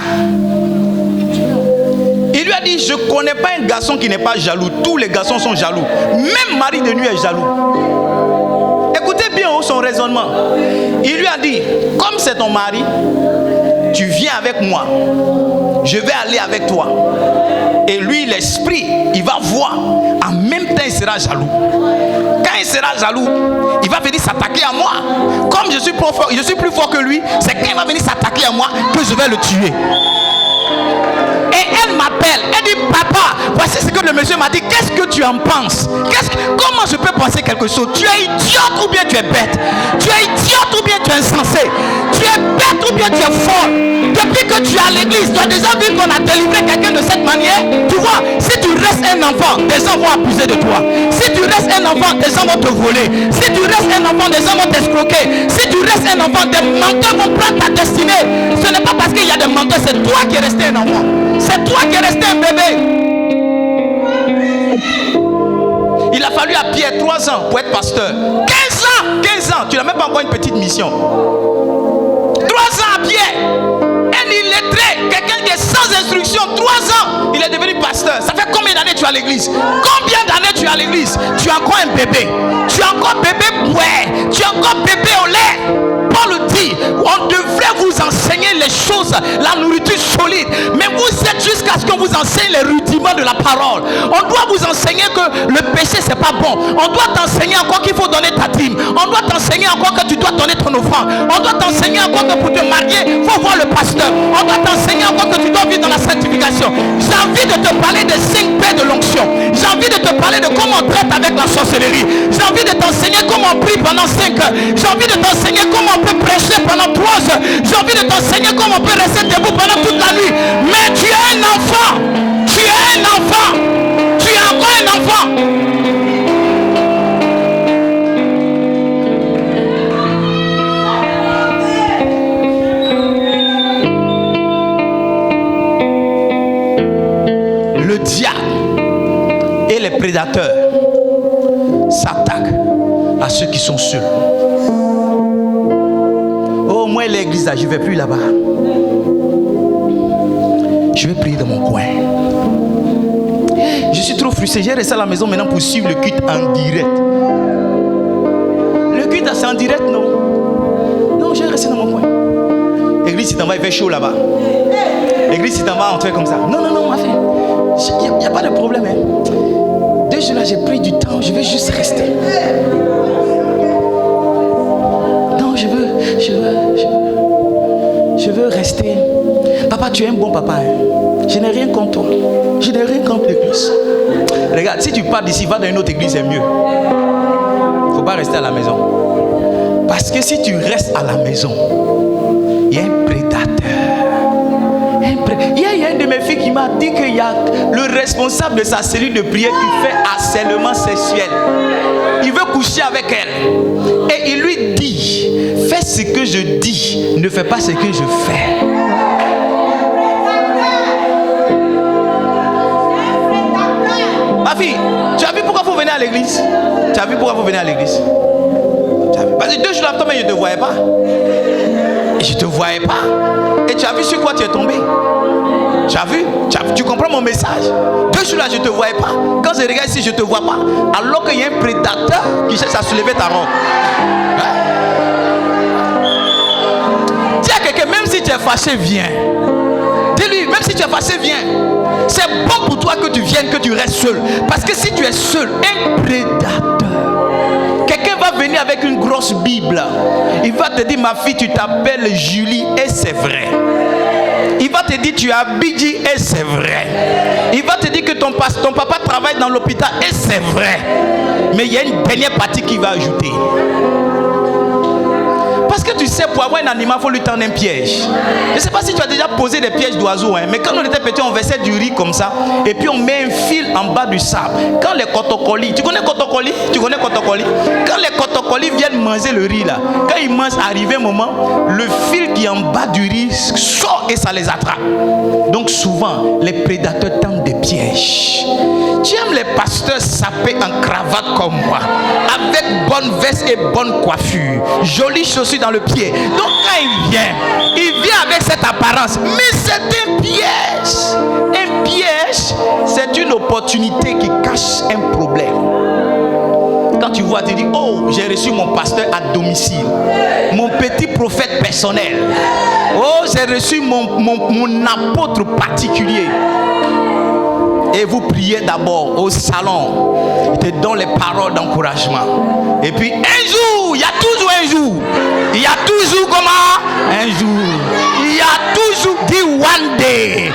Il lui a dit, je ne connais pas un garçon qui n'est pas jaloux. Tous les garçons sont jaloux. Même mari de nuit est jaloux. Écoutez bien son raisonnement. Il lui a dit, comme c'est ton mari, tu viens avec moi, je vais aller avec toi. Et lui, l'esprit, il va voir. En même temps, il sera jaloux. Quand il sera jaloux, il va venir s'attaquer à moi. Comme je suis plus fort que lui, c'est quand il va venir s'attaquer à moi que je vais le tuer. Et elle m'appelle, elle dit: papa, voici ce que le monsieur m'a dit, qu'est-ce que tu en penses? Comment je peux penser quelque chose? Tu es idiote ou bien tu es bête? Tu es idiote ou bien tu es insensé? Tu es bête ou bien tu es folle? Depuis que tu es à l'église, tu as déjà vu qu'on a délivré quelqu'un de cette manière? Tu vois, si tu restes un enfant, des gens vont abuser de toi. Si tu restes un enfant, des gens vont te voler. Si tu restes un enfant, des gens vont t'escroquer. Si tu restes un enfant, des menteurs vont prendre ta destinée. Ce n'est pas parce qu'il y a des menteurs, c'est toi qui es resté un enfant. C'est toi qui es resté un bébé. Il a fallu à Pierre 3 ans pour être pasteur. 15 ans, tu n'as même pas encore une petite mission. 3 ans à Pierre. Un illettré, quelqu'un qui est sans instruction, 3 ans, il est devenu pasteur. Ça fait combien d'années tu es à l'église? Combien d'années tu es à l'église? Tu es encore un bébé. Tu es encore bébé bouet. Tu es encore bébé au lait. Paul dit, on devrait vous enseigner les choses, la nourriture solide. Mais vous êtes jusqu'à ce qu'on vous enseigne les rudiments de la parole. On doit vous enseigner que le péché c'est pas bon. On doit t'enseigner encore qu'il faut donner ta dîme. On doit t'enseigner encore que tu dois donner ton offrande. On doit t'enseigner encore que pour te marier, il faut voir le pasteur. On doit t'enseigner encore que tu dois vivre dans la sanctification. J'ai envie de te parler des 5 paix de l'onction. J'ai envie de te parler de comment on traite avec la sorcellerie. J'ai envie de t'enseigner comment on prie pendant 5 heures. J'ai envie de t'enseigner comment on peut prêcher pendant 3 heures. J'ai envie de t'enseigner comment on peut rester debout pendant toute la nuit. Mais tu es un enfant. Tu es un enfant. Tu es encore un enfant. Le diable et les prédateurs s'attaquent à ceux qui sont seuls. Oh, moi l'église là, je ne vais plus là-bas. Je vais prier dans mon coin. Je suis trop frustré. J'ai resté à la maison maintenant pour suivre le culte en direct. Le culte c'est en direct, non? Non, j'ai resté dans mon coin. L'église si t'en vas, il fait chaud là-bas. L'église si t'en vas, on te fait comme ça. Non, ma fille. Il n'y a pas de problème. Hein. 2 jours là, j'ai pris du temps. Je vais juste rester. Non, je veux rester. Papa, tu es un bon papa. Hein. Je n'ai rien contre toi. Je n'ai rien contre l'église. Regarde, si tu pars d'ici, va dans une autre église, c'est mieux. Il ne faut pas rester à la maison. Parce que si tu restes à la maison, il y a un prédateur. Il y a une de mes filles qui m'a dit qu'il y a le responsable de sa cellule de prière qui fait harcèlement sexuel. Il veut coucher avec elle. Et il lui dit, fais ce que je dis, ne fais pas ce que je fais. Ma fille, tu as vu pourquoi il faut venir à l'église? Tu as vu pourquoi il faut venir à l'église? Parce que 2 jours après, je ne te voyais pas. Et je ne te voyais pas. Et tu as vu sur quoi tu es tombé? Tu as vu? Tu comprends mon message? 2 jours là, je ne te voyais pas. Quand je regarde ici, je ne te vois pas. Alors qu'il y a un prédateur qui cherche à soulever ta robe. Hein? Dis à quelqu'un, même si tu es fâché, viens. Dis-lui, même si tu es fâché, viens. C'est bon pour toi que tu viennes, que tu restes seul. Parce que si tu es seul, un prédateur, quelqu'un va venir avec une grosse Bible. Il va te dire, ma fille, tu t'appelles Julie, et c'est vrai. Il va te dire, tu es Abidji, et c'est vrai. Il va te dire que ton papa travaille dans l'hôpital, et c'est vrai. Mais il y a une dernière partie qu'il va ajouter. Parce que tu sais, pour avoir un animal, il faut lui tendre un piège. Je ne sais pas si tu as déjà posé des pièges d'oiseaux, hein, mais quand on était petit, on versait du riz comme ça, et puis on met un fil en bas du sable. Quand les cotocolis, tu connais cotocolis? Tu connais cotocolis? Quand les cotocolis viennent manger le riz là, quand ils mangent, arrivé un moment, le fil qui est en bas du riz sort et ça les attrape. Donc souvent, les prédateurs tendent des pièges. Tu aimes les pasteurs sapés en cravate comme moi, avec bonne veste et bonne coiffure, jolies chaussures dans le pied. Donc quand il vient avec cette apparence. Mais c'est un piège. Un piège, c'est une opportunité qui cache un problème. Quand tu vois, tu dis, oh, j'ai reçu mon pasteur à domicile. Mon petit prophète personnel. Oh, j'ai reçu mon apôtre particulier. Et vous priez d'abord au salon. Il te donne les paroles d'encouragement. Et puis un jour, il y a toujours un jour. Il y a toujours comment? Un jour. Il y a toujours, dis one day.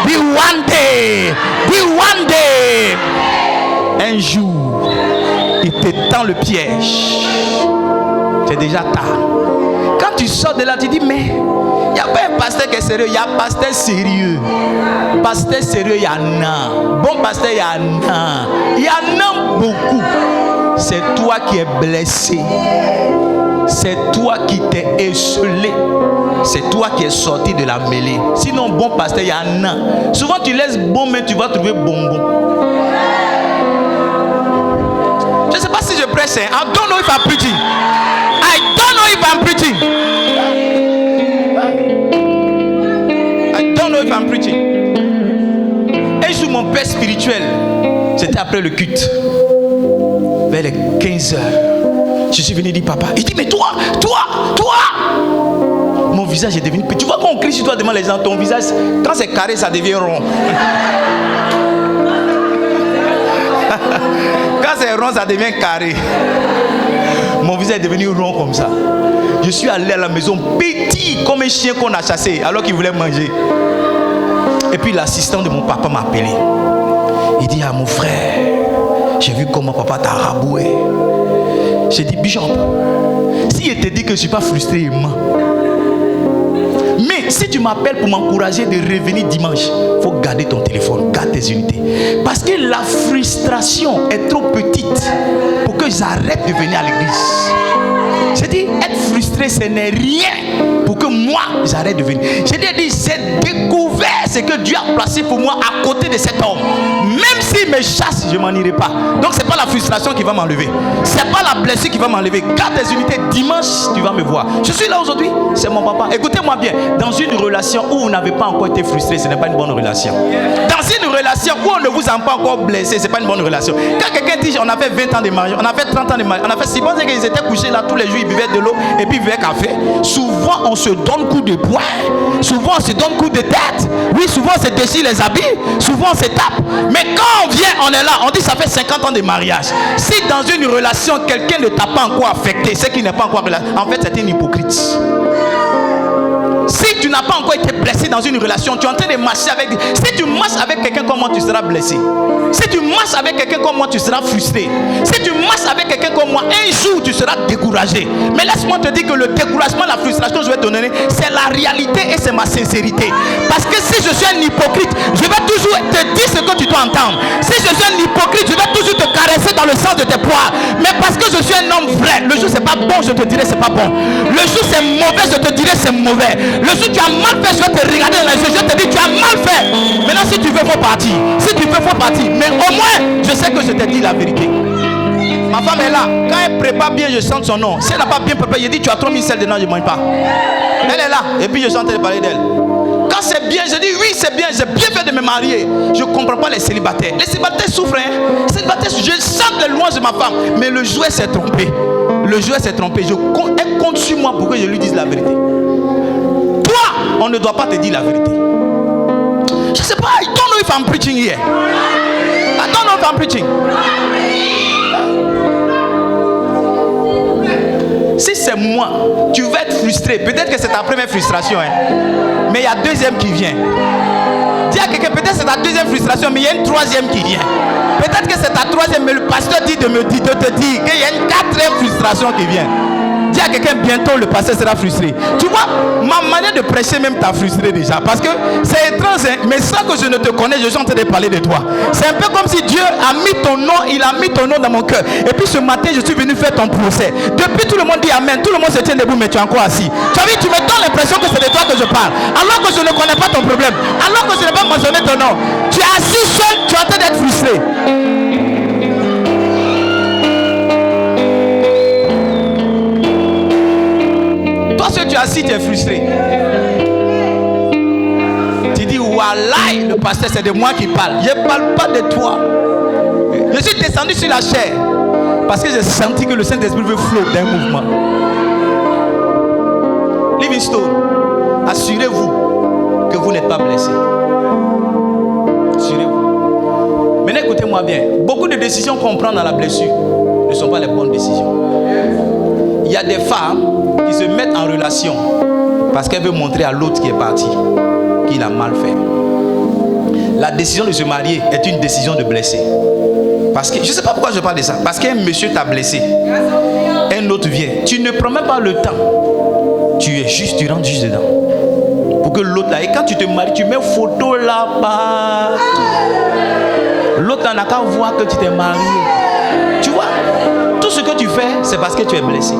Dis one day. Dis one day. Un jour, il te tend le piège. C'est déjà tard. Quand tu sors de là, tu dis, mais il n'y a pas un pasteur qui est sérieux. Il y a un pasteur sérieux. Pasteur sérieux, il y en a. Bon pasteur, il y en a. Il y en a beaucoup. C'est toi qui es blessé. C'est toi qui t'es esselé. C'est toi qui es sorti de la mêlée. Sinon, bon pasteur, il y en a. Souvent, tu laisses bon, mais tu vas trouver bonbon. Je ne sais pas si je prêche. I don't know if I'm preaching. I don't know if I'm preaching. I don't know if I'm preaching. Un jour, mon père spirituel, c'était après le culte, vers les 15 heures. Je suis venu dire, papa. Il dit, mais toi. Mon visage est devenu petit. Tu vois quand on crie sur toi devant les gens, ton visage, quand c'est carré, ça devient rond. Quand c'est rond, ça devient carré. Mon visage est devenu rond comme ça. Je suis allé à la maison petit comme un chien qu'on a chassé alors qu'il voulait manger. Et puis l'assistant de mon papa m'a appelé. Il dit, ah mon frère, j'ai vu comment papa t'a raboué. J'ai dit, Bishop, si il te dit que je ne suis pas frustré, il ment. Mais si tu m'appelles pour m'encourager de revenir dimanche, il faut garder ton téléphone, garde tes unités. Parce que la frustration est trop petite pour que j'arrête de venir à l'église. J'ai dit, être frustré, ce n'est rien pour que moi, j'arrête de venir. J'ai dit, j'ai découvert ce que Dieu a placé pour moi à côté de cet homme. Même s'il me chasse, je ne m'en irai pas. Donc, ce n'est pas la frustration qui va m'enlever. Ce n'est pas la blessure qui va m'enlever. Garde tes unités. Dimanche, tu vas me voir. Je suis là aujourd'hui. C'est mon papa. Écoutez-moi bien. Dans une relation où vous n'avez pas encore été frustré, ce n'est pas une bonne relation. Dans une relation où on ne vous a pas encore blessé, ce n'est pas une bonne relation. Quand quelqu'un dit, on a fait 20 ans de mariage, on a fait 30 ans de mariage, on a fait 6 ans qu'ils étaient couchés là tous les jours, ils buvaient de l'eau et puis ils buvaient café. Souvent, on se donne coup de poing. Souvent, on se donne coup de tête. Oui, souvent, on se déchire les habits. Souvent, on se tape. Mais quand on vient, on est là. On dit, ça fait 50 ans de mariage. Si dans une relation, quelqu'un ne t'a pas encore affecté, c'est qu'il n'est pas encore relation. En fait, c'est une hypocrite. Si tu n'as pas encore été blessé dans une relation, tu es en train de marcher avec... Si tu marches avec quelqu'un comme moi, tu seras blessé. Si tu marches avec quelqu'un comme moi, tu seras frustré. Si tu marches avec quelqu'un comme moi, un jour, tu seras découragé. Mais laisse-moi te dire que le découragement, la frustration que je vais te donner, c'est la réalité et c'est ma sincérité. Parce que si je suis un hypocrite, je vais toujours te dire ce que tu dois entendre. Si je suis un hypocrite, je vais toujours te caresser dans le sens de tes poids. Mais parce que je suis un homme vrai, le jour c'est pas bon, je te dirai c'est pas bon. Le jour c'est mauvais, je te dirai c'est mauvais. Le jour tu as mal fait, je vais te regarder dans les yeux, je vais te dire tu as mal fait. Maintenant si tu veux, faut partir. Si tu veux, faut partir. Mais au moins, je sais que je te dis la vérité. Ma femme est là. Quand elle prépare bien, je chante son nom. Si elle n'a pas bien préparé, je dis tu as trop mis sel dedans, je ne mange pas. Elle est là. Et puis je chante de parler d'elle. Quand c'est bien, je dis oui, c'est bien. J'ai bien fait de me marier. Je ne comprends pas les célibataires. Les célibataires souffrent. Hein? Célibataires, je chante les louanges de ma femme. Mais le jouet s'est trompé. Le jouet s'est trompé. Elle compte sur moi pour que je lui dise la vérité. Toi, on ne doit pas te dire la vérité. Je ne sais pas. I don't know if I'm preaching here. I don't know if I'm preaching. Si c'est moi, tu vas être frustré. Peut-être que c'est ta première frustration, hein. Mais il y a deuxième qui vient. Dis à quelqu'un, peut-être c'est ta deuxième frustration, mais il y a une troisième qui vient. Peut-être que c'est ta troisième, mais le pasteur dit de te dire qu'il y a une quatrième frustration qui vient. Dis à quelqu'un, bientôt le pasteur sera frustré. Tu vois, ma manière de prêcher même t'a frustré déjà. Parce que c'est étrange, hein, mais sans que je ne te connaisse, je suis en train de parler de toi. C'est un peu comme si Dieu a mis ton nom, il a mis ton nom dans mon cœur. Et puis ce matin, je suis venu faire ton procès. Depuis, tout le monde dit Amen. Tout le monde se tient debout, mais tu es encore assis. Tu as vu, tu me donnes l'impression que c'est de toi que je parle. Alors que je ne connais pas ton problème. Alors que je n'ai pas mentionné ton nom. Tu es assis seul, tu es en train d'être frustré. Si tu es assis, tu es frustré. Tu dis, Wallah, le pasteur, c'est de moi qui parle. Je ne parle pas de toi. Je suis descendu sur la chair Parce que j'ai senti que le Saint-Esprit veut flotter d'un mouvement. Livingstone, assurez-vous que vous n'êtes pas blessé. Assurez-vous. Maintenant, écoutez-moi bien. Beaucoup de décisions qu'on prend dans la blessure ne sont pas les bonnes décisions. Il y a des femmes qui se mettent en relation parce qu'elles veulent montrer à l'autre qui est parti qu'il a mal fait. La décision de se marier est une décision de blesser. Parce que, je ne sais pas pourquoi je parle de ça. Parce qu'un monsieur t'a blessé. Un autre vient. Tu ne prends même pas le temps. Tu rentres juste dedans. Pour que l'autre là, et quand tu te maries, tu mets photo là-bas. L'autre n'a qu'à voir que tu t'es marié. Tu vois, tout ce que tu fais, c'est parce que tu es blessé.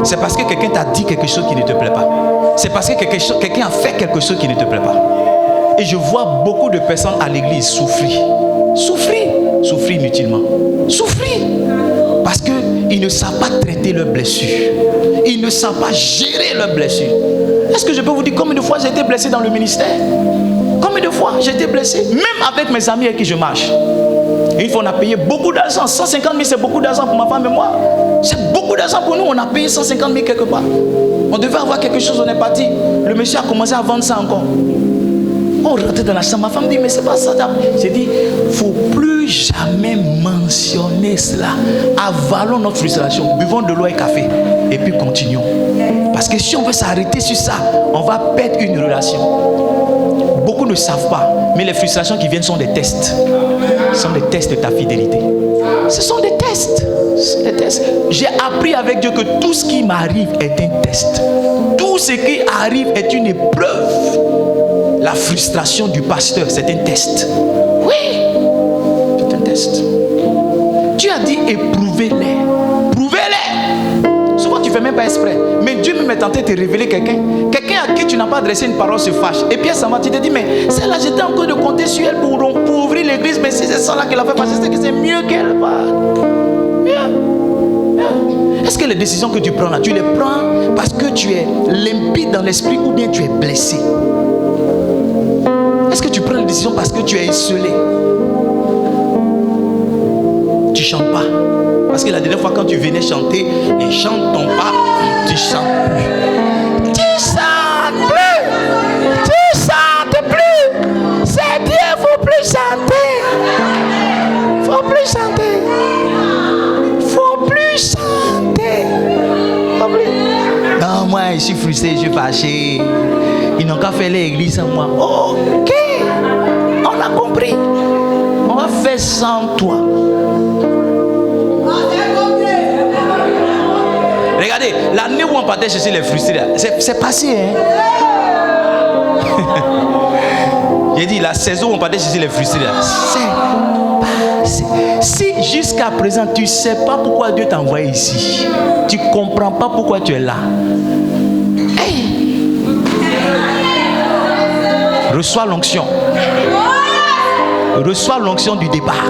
C'est parce que quelqu'un t'a dit quelque chose qui ne te plaît pas. C'est parce que quelqu'un a fait quelque chose qui ne te plaît pas. Et je vois beaucoup de personnes à l'église souffrir. Souffrir inutilement. Souffrir. Parce qu'ils ne savent pas traiter leurs blessures. Ils ne savent pas gérer leurs blessures. Est-ce que je peux vous dire combien de fois j'ai été blessé dans le ministère? Combien de fois j'ai été blessé? Même avec mes amis avec qui je marche. Une fois on a payé beaucoup d'argent. 150 000 c'est beaucoup d'argent pour ma femme et moi. C'est beaucoup d'argent pour nous. On a payé 150 000 quelque part. On devait avoir quelque chose, on est parti. Le monsieur a commencé à vendre ça encore. On rentrait dans la chambre. Ma femme dit mais c'est pas ça. J'ai dit il ne faut plus jamais mentionner cela. Avalons notre frustration. Buvons de l'eau et café. Et puis continuons. Parce que si on veut s'arrêter sur ça, on va perdre une relation. Beaucoup ne savent pas. Mais les frustrations qui viennent sont des tests. Ce sont des tests de ta fidélité. Ce sont des tests. Des tests. J'ai appris avec Dieu que tout ce qui m'arrive est un test. Tout ce qui arrive est une épreuve. La frustration du pasteur, c'est un test. Oui, c'est un test. Dieu a dit éprouvez-les. Prouvez-les. Souvent tu ne fais même pas exprès. Mais Dieu même est tenté de te révéler quelqu'un. Quelqu'un à qui tu n'as pas adressé une parole se fâche. Et puis elle s'en va, tu te dis mais celle-là j'étais encore de compter sur elle pour ouvrir l'église. Mais si c'est ça là qu'elle a fait passer, c'est que c'est mieux qu'elle va. Est-ce que les décisions que tu prends là, tu les prends parce que tu es limpide dans l'esprit ou bien tu es blessé? Est-ce que tu prends les décisions parce que tu es isolé? Tu ne chantes pas. Parce que la dernière fois quand tu venais chanter, les chants ne tombent pas, tu chantes plus. Tu chantes plus. Tu chantes plus. C'est Dieu, il ne faut plus chanter. Il ne faut plus chanter. Il ne faut plus chanter. Non, moi je suis frustré, je suis fâché. Ils n'ont qu'à faire l'église sans moi. Ok, on a compris. On va faire sans toi. Regardez, l'année où on partait chercher les frustrés, c'est passé. Hein? J'ai dit, la saison où on partait chercher les frustrés, c'est passé. Si jusqu'à présent tu ne sais pas pourquoi Dieu t'a envoyé ici, tu ne comprends pas pourquoi tu es là. Hey! Reçois l'onction. Reçois l'onction du départ.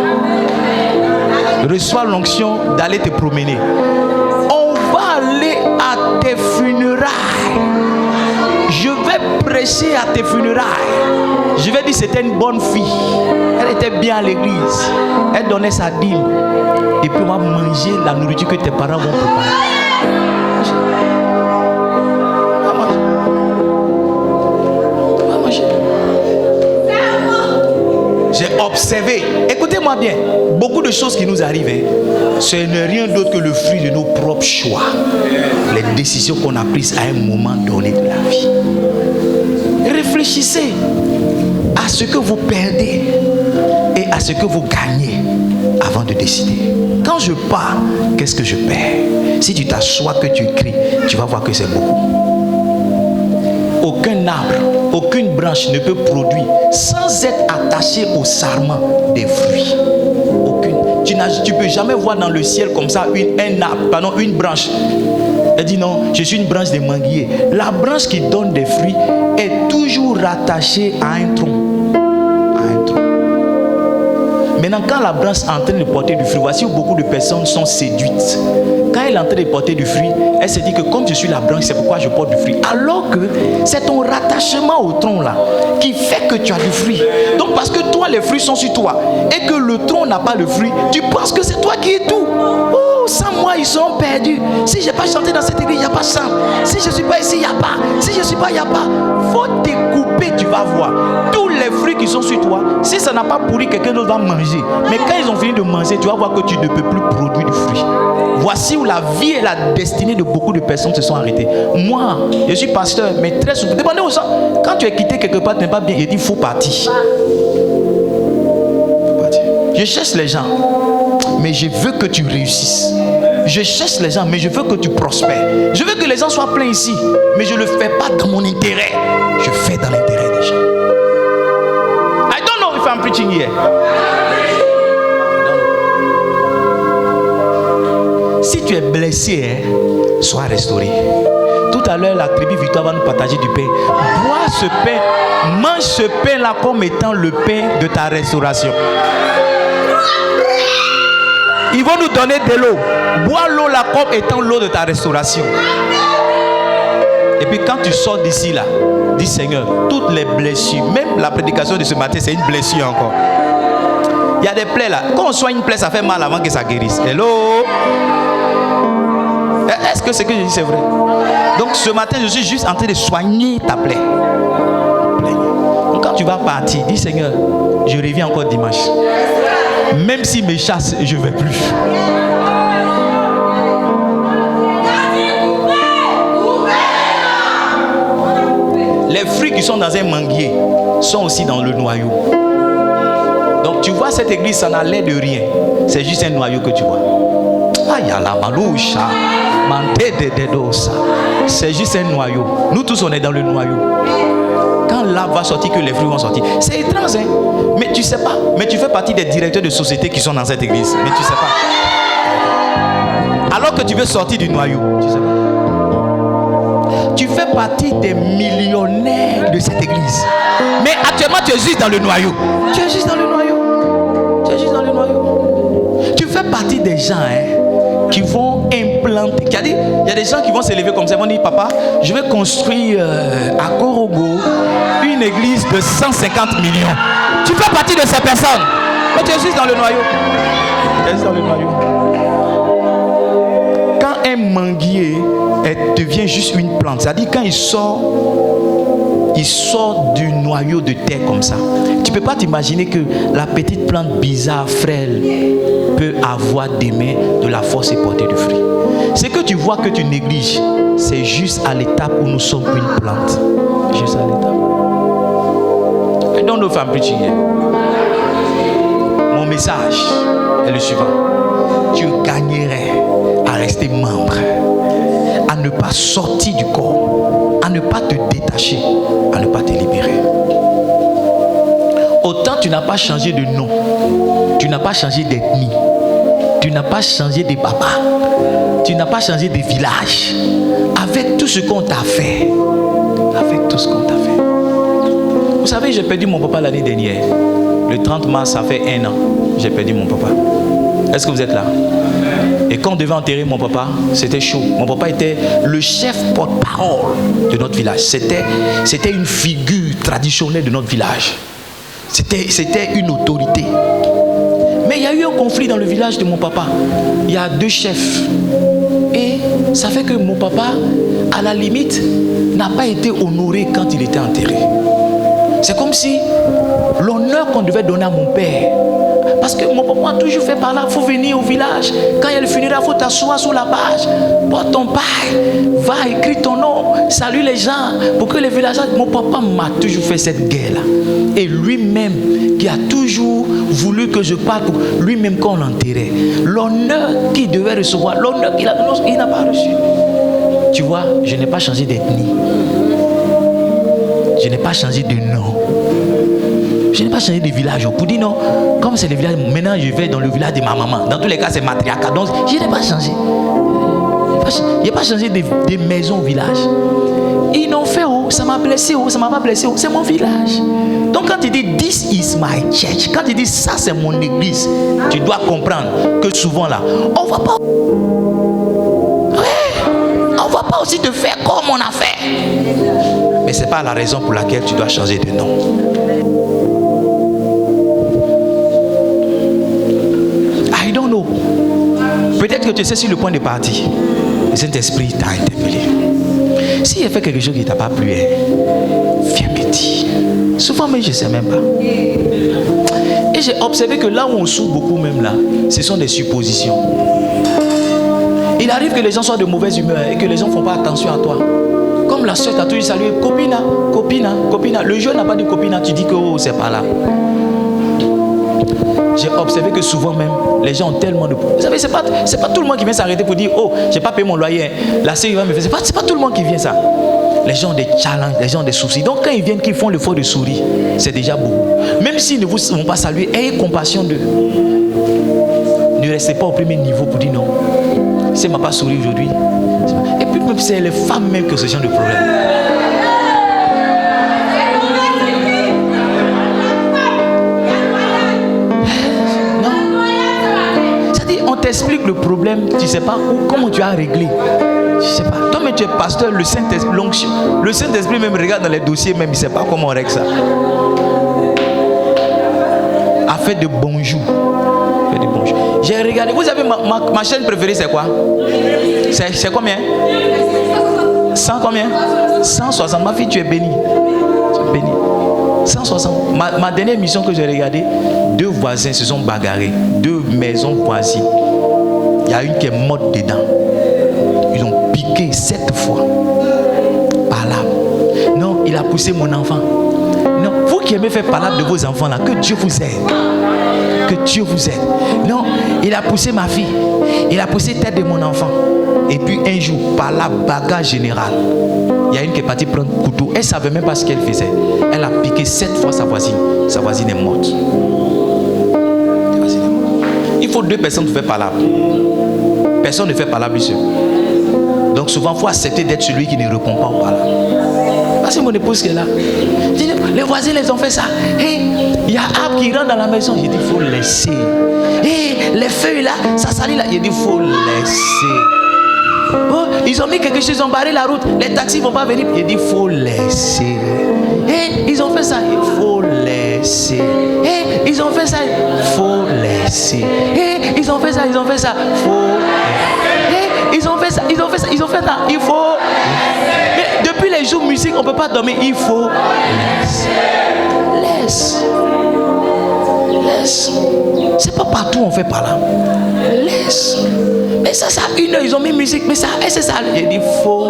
Reçois l'onction d'aller te promener. On va aller à tes funérailles. Je vais prêcher à tes funérailles. Je vais dire c'était une bonne fille. Elle était bien à l'église. Elle donnait sa dîme. Et puis on va manger la nourriture que tes parents vont préparer. J'ai observé, écoutez-moi bien, beaucoup de choses qui nous arrivent, ce n'est rien d'autre que le fruit de nos propres choix. Les décisions qu'on a prises à un moment donné de la vie. Réfléchissez à ce que vous perdez et à ce que vous gagnez avant de décider. Quand je pars, qu'est-ce que je perds? Si tu t'assois que tu cries, tu vas voir que c'est beaucoup. Aucun arbre, aucune branche ne peut produire sans être attaché au sarment des fruits. Aucune. Tu ne peux jamais voir dans le ciel comme ça une branche. Elle dit non, je suis une branche de manguier. La branche qui donne des fruits est toujours rattachée à un tronc. Maintenant, quand la branche est en train de porter du fruit, voici où beaucoup de personnes sont séduites. Quand elle est en train de porter du fruit, elle se dit que comme je suis la branche, c'est pourquoi je porte du fruit. Alors que c'est ton rattachement au tronc là qui fait que tu as du fruit. Donc parce que toi, les fruits sont sur toi et que le tronc n'a pas de fruit, tu penses que c'est toi qui es tout. Oh, sans moi, ils sont perdus. Si je n'ai pas chanté dans cette église, il n'y a pas chant. Si je ne suis pas ici, il n'y a pas. Si je ne suis pas, il n'y a pas. Faut découper, tu vas voir. Tous les fruits qui sont sur toi, si ça n'a pas pourri, quelqu'un d'autre va manger. Mais quand ils ont fini de manger, tu vas voir que tu ne peux plus produire du fruit. Voici où la vie et la destinée de beaucoup de personnes se sont arrêtées. Moi, je suis pasteur, mais très souvent, demandez aux gens, quand tu es quitté quelque part, tu n'es pas bien, il dit, il faut partir. Je cherche les gens, mais je veux que tu réussisses. Je cherche les gens, mais je veux que tu prospères. Je veux que les gens soient pleins ici, mais je ne le fais pas dans mon intérêt. Je fais dans l'intérêt des gens. I don't know if I'm preaching here. Si tu es blessé, sois restauré. Tout à l'heure, la tribu Victoire va nous partager du pain. Bois ce pain, mange ce pain-là comme étant le pain de ta restauration. Ils vont nous donner de l'eau. Bois l'eau là comme étant l'eau de ta restauration. Et puis quand tu sors d'ici là, dis Seigneur, toutes les blessures, même la prédication de ce matin, c'est une blessure encore. Il y a des plaies là. Quand on soigne une plaie, ça fait mal avant que ça guérisse. Hello? Est-ce que ce que je dis c'est vrai? Donc ce matin, je suis juste en train de soigner ta plaie. Donc quand tu vas partir, dis Seigneur, je reviens encore dimanche. Même s'ils me chassent, je ne vais plus. Les fruits qui sont dans un manguier sont aussi dans le noyau. Donc tu vois cette église, ça n'a l'air de rien. C'est juste un noyau que tu vois. C'est juste un noyau. Nous tous on est dans le noyau. Quand l'arbre va sortir, que les fruits vont sortir. C'est étrange, hein? Mais tu sais pas. Mais tu fais partie des directeurs de société qui sont dans cette église. Mais tu sais pas. Alors que tu veux sortir du noyau, tu sais pas. Tu fais partie des millionnaires de cette église. Mais actuellement, tu es juste dans le noyau. Tu es juste dans le noyau. Tu es juste dans le noyau. Tu fais partie des gens, qui vont implanter. Il y a des gens qui vont se lever comme ça. Ils vont dire, papa, je vais construire à Korogo une église de 150 millions. Tu fais partie de ces personnes. Mais tu es juste dans le noyau. Tu es juste dans le noyau. Quand un manguier devient juste une plante, c'est-à-dire quand il sort du noyau de terre comme ça. Tu ne peux pas t'imaginer que la petite plante bizarre, frêle, peut avoir des mains de la force et porter du fruit. Ce que tu vois que tu négliges, c'est juste à l'étape où nous sommes une plante. Juste à l'étape. I don't know if I'm preaching here. Mon message est le suivant. Tu gagnerais à rester membre, à ne pas sortir du corps, à ne pas te détacher, à ne pas te libérer. Autant tu n'as pas changé de nom, tu n'as pas changé d'ethnie, tu n'as pas changé de papa, tu n'as pas changé de village. Avec tout ce qu'on t'a fait, avec tout ce qu'on t'a fait. Vous savez, j'ai perdu mon papa l'année dernière. Le 30 mars, ça fait 1 an. J'ai perdu mon papa. Est-ce que vous êtes là? Et quand on devait enterrer mon papa, c'était chaud. Mon papa était le chef porte-parole de notre village. C'était une figure traditionnelle de notre village. C'était une autorité. Mais il y a eu un conflit dans le village de mon papa. Il y a 2 chefs. Et ça fait que mon papa, à la limite, n'a pas été honoré quand il était enterré. C'est comme si l'honneur qu'on devait donner à mon père, parce que mon papa a toujours fait par là, il faut venir au village. Quand il y a le funéraire, il faut t'asseoir sur la bâche, porte ton paille, va écrire ton nom, salue les gens, pour que les villageois... Mon papa m'a toujours fait cette guerre-là. Et lui-même, qui a toujours voulu que je parle pour lui-même quand on l'enterrait, l'honneur qu'il devait recevoir, l'honneur qu'il a donné, il n'a pas reçu. Tu vois, je n'ai pas changé d'ethnie. Je n'ai pas changé de nom. Je n'ai pas changé de village. Pour dire non, comme c'est le village, maintenant je vais dans le village de ma maman. Dans tous les cas, c'est matriarcat. Donc, je n'ai pas changé. Je n'ai pas changé de maison au village. Ils n'ont fait où? Ça m'a blessé où? Ça m'a pas blessé où? C'est mon village. Donc quand tu dis this is my church, quand tu dis ça c'est mon église, tu dois comprendre que souvent là, on va pas. Ouais, on va pas aussi te faire comme on a fait. Mais c'est pas la raison pour laquelle tu dois changer de nom. I don't know. Peut-être que tu sais sur le point de partir. Le Saint-Esprit t'a interpellé. S'il a fait quelque chose qui ne t'a pas plu, viens me dire. Souvent, mais je ne sais même pas. Et j'ai observé que là où on souffre beaucoup, même là, ce sont des suppositions. Il arrive que les gens soient de mauvaise humeur et que les gens ne font pas attention à toi. Comme la soeur t'a toujours salué, copina, copina, copina. Le jeune n'a pas dit copina, tu dis que oh, c'est pas là. J'ai observé que souvent même, les gens ont tellement de... Vous savez, c'est pas tout le monde qui vient s'arrêter pour dire oh, j'ai pas payé mon loyer. La sœur va me faire. C'est pas tout le monde qui vient ça. Les gens ont des challenges, les gens ont des soucis. Donc quand ils viennent, qu'ils font l'effort de sourire, c'est déjà beaucoup. Même s'ils ne vous vont pas saluer, ayez compassion d'eux. Ne restez pas au premier niveau pour dire non. Si elle ne m'a pas souri aujourd'hui. Et puis même c'est les femmes même que ce genre de problème. T'explique le problème, tu ne sais pas où, comment tu as réglé. Je ne sais pas. Toi, mais tu es pasteur, le Saint-Esprit, l'onction. Le Saint-Esprit même regarde dans les dossiers, même il ne sait pas comment on règle ça. Affaire de bonjour. Affaire de bonjour. J'ai regardé. Vous savez, ma chaîne préférée, c'est quoi? C'est combien? 100 combien? 160. Ma fille, tu es bénie. Tu es bénie. 160. Ma dernière émission que j'ai regardée, 2 voisins se sont bagarrés. 2 maisons voisines. Il y a une qui est morte dedans. Ils ont piqué 7 fois. Palabre. Non, il a poussé mon enfant. Non, vous qui aimez faire palabre de vos enfants là, que Dieu vous aide. Que Dieu vous aide. Non, il a poussé ma fille. Il a poussé tête de mon enfant. Et puis un jour, palabre, bagarre générale. Il y a une qui est partie prendre un couteau. Elle ne savait même pas ce qu'elle faisait. Elle a piqué 7 fois sa voisine. Sa voisine est morte. Il faut 2 personnes pour faire palabre. Personne ne fait palabre seul. Donc souvent, il faut accepter d'être celui qui ne répond pas au palabre. Parce que mon épouse qui est là. Les voisins les ont fait ça. Hey, il y a arbre qui rentre dans la maison. J'ai dit, il faut laisser. Hey, les feuilles là, ça salit là. J'ai dit, il faut laisser. Oh, ils ont mis quelque chose, ils ont barré la route. Les taxis ne vont pas venir. J'ai dit, il faut laisser. Hey, ils ont fait ça. Il faut laisser. Hey, ils ont fait ça. Il faut laisser. Hey, ils ont fait ça. Ils ont fait ça. Faut. Hey, ils ont fait ça. Ils ont fait ça. Ils ont fait ça. Il faut. Mais depuis les jours musique, on ne peut pas dormir. Il faut. Laisse. Laisse. C'est pas partout on fait par là. Laisse. Mais ça, 1 heure, ils ont mis musique. Mais ça, c'est ça. Il dit faut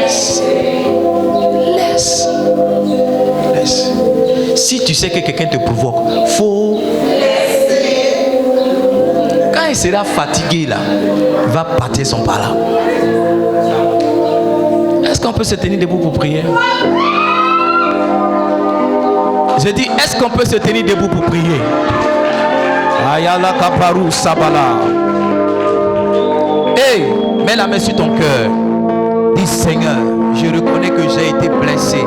laisser. Laisse. Laisse. Si tu sais que quelqu'un te provoque, faut laisser. Quand il sera fatigué là, il va partir son pas là. Est-ce qu'on peut se tenir debout pour prier? Je dis, est-ce qu'on peut se tenir debout pour prier? Ayala kaparu sabala. Hey, mets la main sur ton cœur. Dis Seigneur, je reconnais que j'ai été blessé.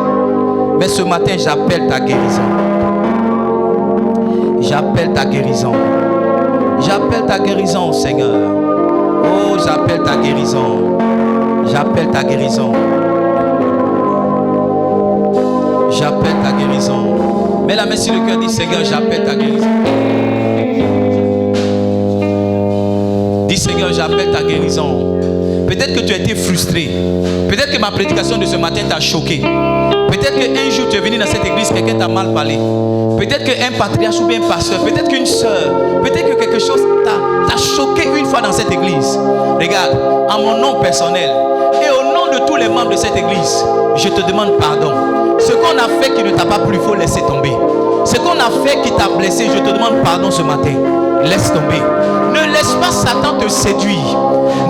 Mais ce matin, j'appelle ta guérison. J'appelle ta guérison. J'appelle ta guérison, Seigneur. Oh, j'appelle ta guérison. J'appelle ta guérison. J'appelle ta guérison. Mets la main sur le cœur, dis Seigneur, j'appelle ta guérison. Dis Seigneur, j'appelle ta guérison. Peut-être que tu as été frustré. Peut-être que ma prédication de ce matin t'a choqué. Peut-être qu'un jour tu es venu dans cette église, quelqu'un t'a mal parlé. Peut-être qu'un patriarche ou bien un pasteur, peut-être qu'une soeur, peut-être que quelque chose t'a choqué une fois dans cette église. Regarde, à mon nom personnel et au nom de tous les membres de cette église, je te demande pardon. Ce qu'on a fait qui ne t'a pas plu, il faut laisser tomber. Ce qu'on a fait qui t'a blessé, je te demande pardon ce matin. Laisse tomber. Ne laisse pas Satan te séduire.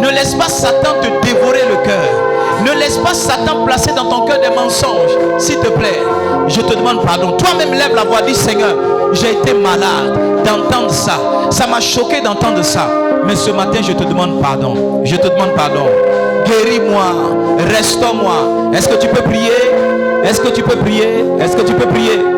Ne laisse pas Satan te dévorer le cœur. Ne laisse pas Satan placer dans ton cœur des mensonges. S'il te plaît, je te demande pardon. Toi-même lève la voix, dis Seigneur, j'ai été malade d'entendre ça. Ça m'a choqué d'entendre ça. Mais ce matin, je te demande pardon. Je te demande pardon. Guéris-moi, restaure-moi. Est-ce que tu peux prier? Est-ce que tu peux prier? Est-ce que tu peux prier?